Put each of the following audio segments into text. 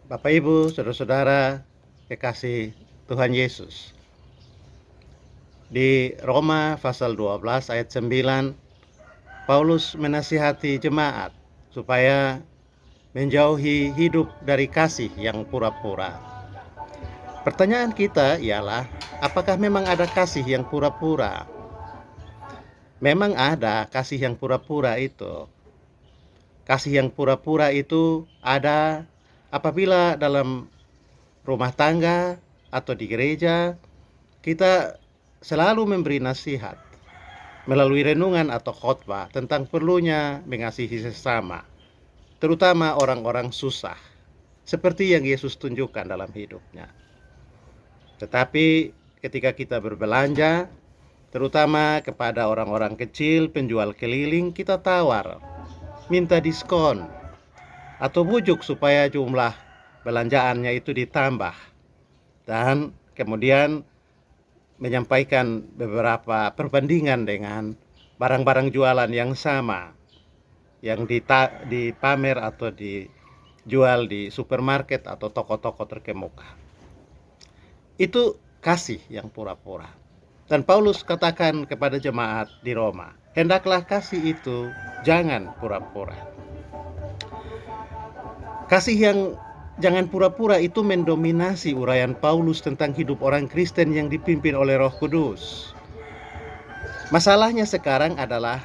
Bapak Ibu, saudara-saudara, kekasih Tuhan Yesus. Di Roma pasal 12 ayat 9, Paulus menasihati jemaat supaya menjauhi hidup dari kasih yang pura-pura. Pertanyaan kita ialah, apakah memang ada kasih yang pura-pura? Memang ada kasih yang pura-pura itu. Kasih yang pura-pura itu ada apabila dalam rumah tangga atau di gereja kita selalu memberi nasihat melalui renungan atau khotbah tentang perlunya mengasihi sesama, terutama orang-orang susah, seperti yang Yesus tunjukkan dalam hidupnya. Tetapi ketika kita berbelanja, terutama kepada orang-orang kecil, penjual keliling, kita tawar, minta diskon, atau bujuk supaya jumlah belanjaannya itu ditambah. Dan kemudian menyampaikan beberapa perbandingan dengan barang-barang jualan yang sama yang dipamer atau dijual di supermarket atau toko-toko terkemuka. Itu kasih yang pura-pura. Dan Paulus katakan kepada jemaat di Roma, hendaklah kasih itu jangan pura-pura. Kasih yang jangan pura-pura itu mendominasi uraian Paulus tentang hidup orang Kristen yang dipimpin oleh Roh Kudus. Masalahnya sekarang adalah,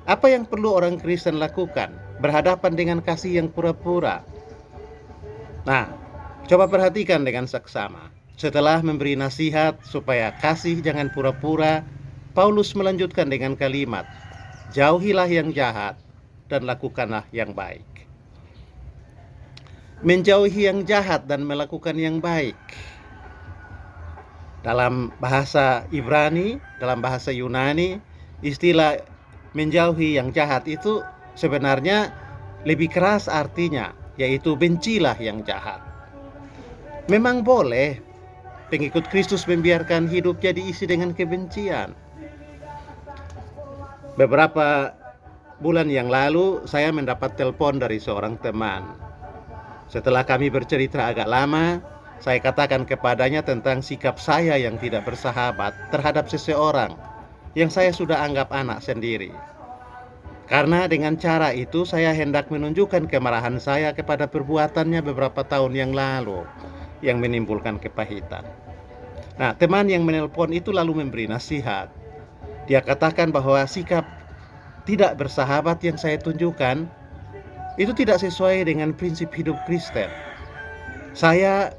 apa yang perlu orang Kristen lakukan berhadapan dengan kasih yang pura-pura? Nah, coba perhatikan dengan seksama. Setelah memberi nasihat supaya kasih jangan pura-pura, Paulus melanjutkan dengan kalimat, jauhilah yang jahat dan lakukanlah yang baik. Menjauhi yang jahat dan melakukan yang baik. Dalam bahasa Ibrani, dalam bahasa Yunani, istilah menjauhi yang jahat itu sebenarnya lebih keras artinya, yaitu bencilah yang jahat. Memang boleh pengikut Kristus membiarkan hidupnya diisi dengan kebencian. Beberapa bulan yang lalu saya mendapat telepon dari seorang teman. Setelah kami bercerita agak lama, saya katakan kepadanya tentang sikap saya yang tidak bersahabat terhadap seseorang yang saya sudah anggap anak sendiri. Karena dengan cara itu saya hendak menunjukkan kemarahan saya kepada perbuatannya beberapa tahun yang lalu yang menimbulkan kepahitan. Nah, teman yang menelpon itu lalu memberi nasihat. Dia katakan bahwa sikap tidak bersahabat yang saya tunjukkan itu tidak sesuai dengan prinsip hidup Kristen. Saya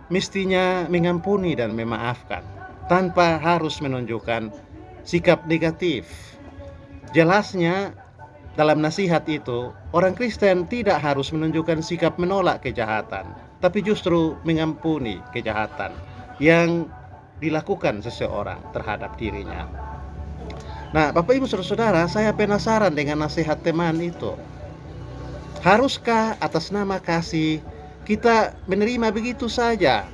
mestinya mengampuni dan memaafkan tanpa harus menunjukkan sikap negatif. Jelasnya dalam nasihat itu, orang Kristen tidak harus menunjukkan sikap menolak kejahatan, tapi justru mengampuni kejahatan yang dilakukan seseorang terhadap dirinya. Nah, Bapak Ibu Saudara-saudara, saya penasaran dengan nasihat teman itu. Haruskah atas nama kasih kita menerima begitu saja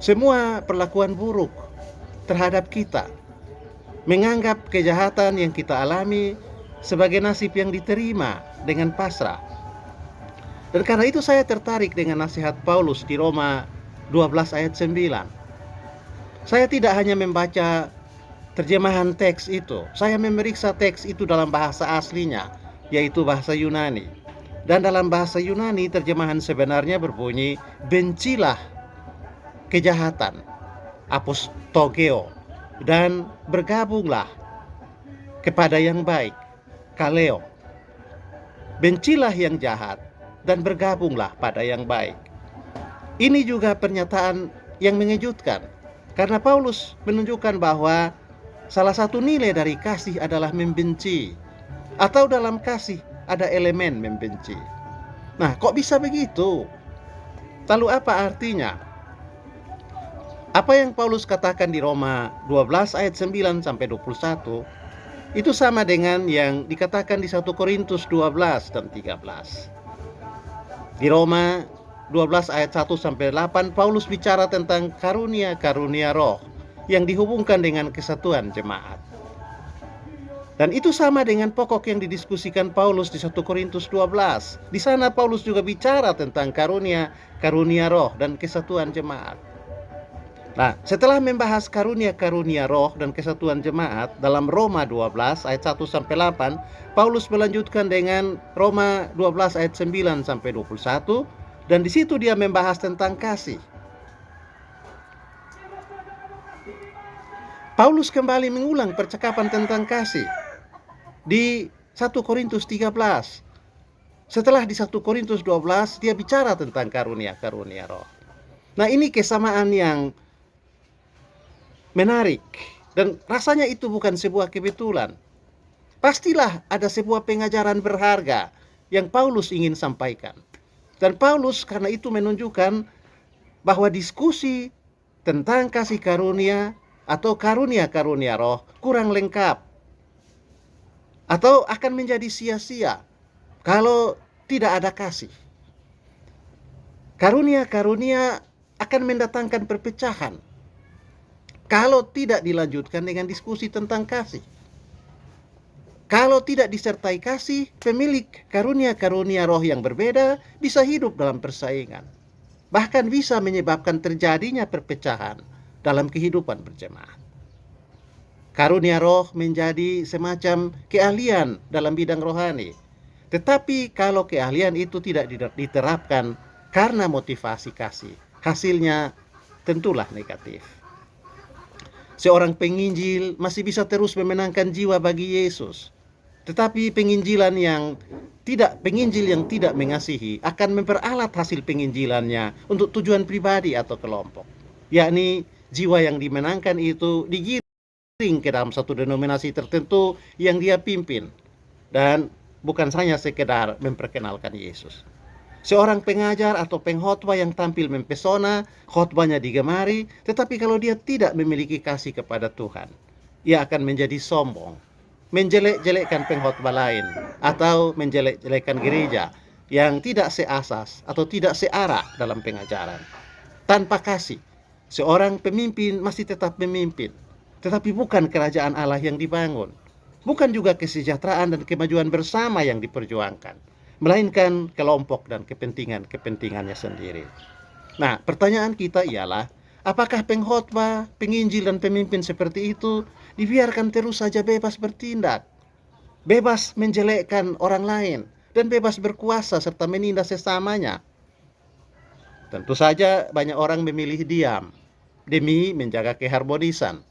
semua perlakuan buruk terhadap kita, menganggap kejahatan yang kita alami sebagai nasib yang diterima dengan pasrah? Dan karena itu saya tertarik dengan nasihat Paulus di Roma 12 ayat 9. Saya tidak hanya membaca terjemahan teks itu, saya memeriksa teks itu dalam bahasa aslinya, yaitu bahasa Yunani. Dan dalam bahasa Yunani terjemahan sebenarnya berbunyi, bencilah kejahatan, apostogeo, dan bergabunglah kepada yang baik, kaleo. Bencilah yang jahat dan bergabunglah pada yang baik. Ini juga pernyataan yang mengejutkan, karena Paulus menunjukkan bahwa salah satu nilai dari kasih adalah membenci, atau dalam kasih ada elemen membenci. Nah, kok bisa begitu? Lalu apa artinya? Apa yang Paulus katakan di Roma 12 ayat 9 sampai 21 itu sama dengan yang dikatakan di 1 Korintus 12 dan 13. Di Roma 12 ayat 1 sampai 8, Paulus bicara tentang karunia-karunia roh yang dihubungkan dengan kesatuan jemaat. Dan itu sama dengan pokok yang didiskusikan Paulus di 1 Korintus 12. Di sana Paulus juga bicara tentang karunia roh dan kesatuan jemaat. Nah, setelah membahas karunia roh dan kesatuan jemaat dalam Roma 12 ayat 1 sampai 8, Paulus melanjutkan dengan Roma 12 ayat 9 sampai 21, dan di situ dia membahas tentang kasih. Paulus kembali mengulang percakapan tentang kasih di 1 Korintus 13. Setelah di 1 Korintus 12 dia bicara tentang karunia roh. Nah, ini kesamaan yang menarik, dan rasanya itu bukan sebuah kebetulan. Pastilah ada sebuah pengajaran berharga yang Paulus ingin sampaikan. Dan Paulus karena itu menunjukkan bahwa diskusi tentang kasih karunia atau karunia roh kurang lengkap, atau akan menjadi sia-sia kalau tidak ada kasih. Karunia akan mendatangkan perpecahan kalau tidak dilanjutkan dengan diskusi tentang kasih. Kalau tidak disertai kasih, pemilik karunia roh yang berbeda bisa hidup dalam persaingan. Bahkan bisa menyebabkan terjadinya perpecahan dalam kehidupan berjemaat. Karunia roh menjadi semacam keahlian dalam bidang rohani. Tetapi kalau keahlian itu tidak diterapkan karena motivasi kasih, hasilnya tentulah negatif. Seorang penginjil masih bisa terus memenangkan jiwa bagi Yesus. Tetapi penginjil yang tidak mengasihi akan memperalat hasil penginjilannya untuk tujuan pribadi atau kelompok. Yakni jiwa yang dimenangkan itu digiring ke dalam satu denominasi tertentu yang dia pimpin. Dan bukan hanya sekedar memperkenalkan Yesus. Seorang pengajar atau pengkhotbah yang tampil mempesona, khotbahnya digemari, tetapi kalau dia tidak memiliki kasih kepada Tuhan, ia akan menjadi sombong, menjelek-jelekkan pengkhotbah lain, atau menjelek-jelekkan gereja yang tidak seasas atau tidak searah dalam pengajaran. Tanpa kasih, seorang pemimpin masih tetap memimpin, tetapi bukan kerajaan Allah yang dibangun, bukan juga kesejahteraan dan kemajuan bersama yang diperjuangkan, melainkan kelompok dan kepentingannya sendiri. Nah, pertanyaan kita ialah, apakah pengkhotbah, penginjil, dan pemimpin seperti itu dibiarkan terus saja bebas bertindak, bebas menjelekkan orang lain, dan bebas berkuasa serta menindas sesamanya? Tentu saja banyak orang memilih diam demi menjaga keharmonisan.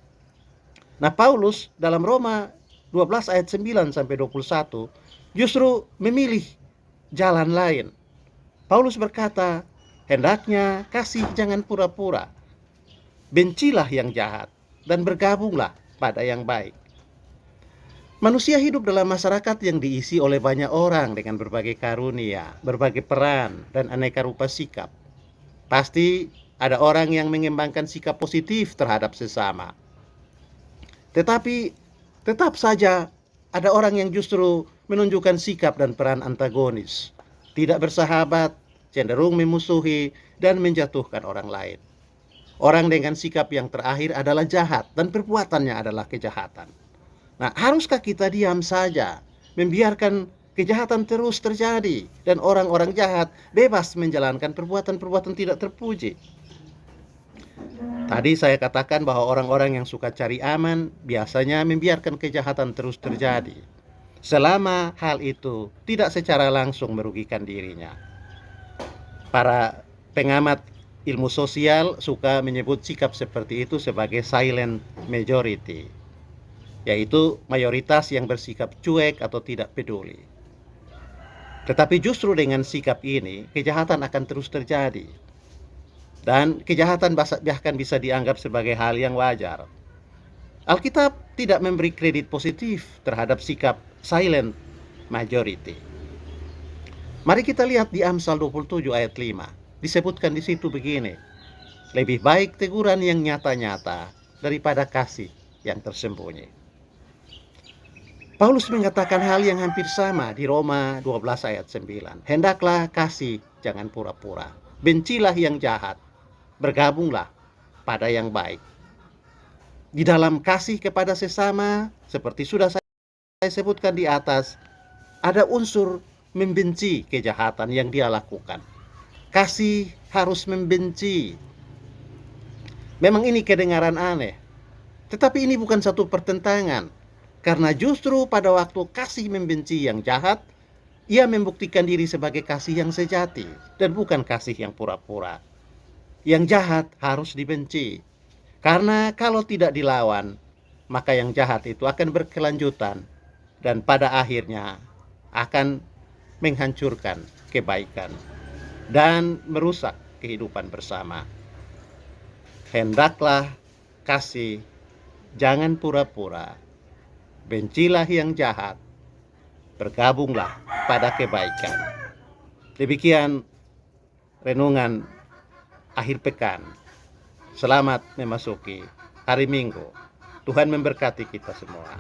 Nah, Paulus dalam Roma 12 ayat 9 sampai 21 justru memilih jalan lain. Paulus berkata, hendaknya kasih jangan pura-pura. Bencilah yang jahat dan bergabunglah pada yang baik. Manusia hidup dalam masyarakat yang diisi oleh banyak orang dengan berbagai karunia, berbagai peran, dan aneka rupa sikap. Pasti ada orang yang mengembangkan sikap positif terhadap sesama. Tetapi tetap saja ada orang yang justru menunjukkan sikap dan peran antagonis, tidak bersahabat, cenderung memusuhi, dan menjatuhkan orang lain. Orang dengan sikap yang terakhir adalah jahat dan perbuatannya adalah kejahatan. Nah, haruskah kita diam saja, membiarkan kejahatan terus terjadi dan orang-orang jahat bebas menjalankan perbuatan-perbuatan tidak terpuji? Tadi saya katakan bahwa orang-orang yang suka cari aman biasanya membiarkan kejahatan terus terjadi, selama hal itu tidak secara langsung merugikan dirinya. Para pengamat ilmu sosial suka menyebut sikap seperti itu sebagai silent majority, yaitu mayoritas yang bersikap cuek atau tidak peduli. Tetapi justru dengan sikap ini, kejahatan akan terus terjadi. Dan kejahatan bahkan bisa dianggap sebagai hal yang wajar. Alkitab tidak memberi kredit positif terhadap sikap silent majority. Mari kita lihat di Amsal 27 ayat 5. Disebutkan di situ begini, lebih baik teguran yang nyata-nyata daripada kasih yang tersembunyi. Paulus mengatakan hal yang hampir sama di Roma 12 ayat 9. Hendaklah kasih, jangan pura-pura. Bencilah yang jahat, bergabunglah pada yang baik. Di dalam kasih kepada sesama, seperti sudah saya saya sebutkan di atas, ada unsur membenci kejahatan yang dia lakukan. Kasih harus membenci. Memang ini kedengaran aneh, tetapi ini bukan satu pertentangan. Karena justru pada waktu kasih membenci yang jahat, ia membuktikan diri sebagai kasih yang sejati dan bukan kasih yang pura-pura. Yang jahat harus dibenci. Karena kalau tidak dilawan, maka yang jahat itu akan berkelanjutan dan pada akhirnya akan menghancurkan kebaikan dan merusak kehidupan bersama. Hendaklah kasih, jangan pura-pura. Bencilah yang jahat, bergabunglah pada kebaikan. Demikian renungan akhir pekan. Selamat memasuki hari Minggu. Tuhan memberkati kita semua.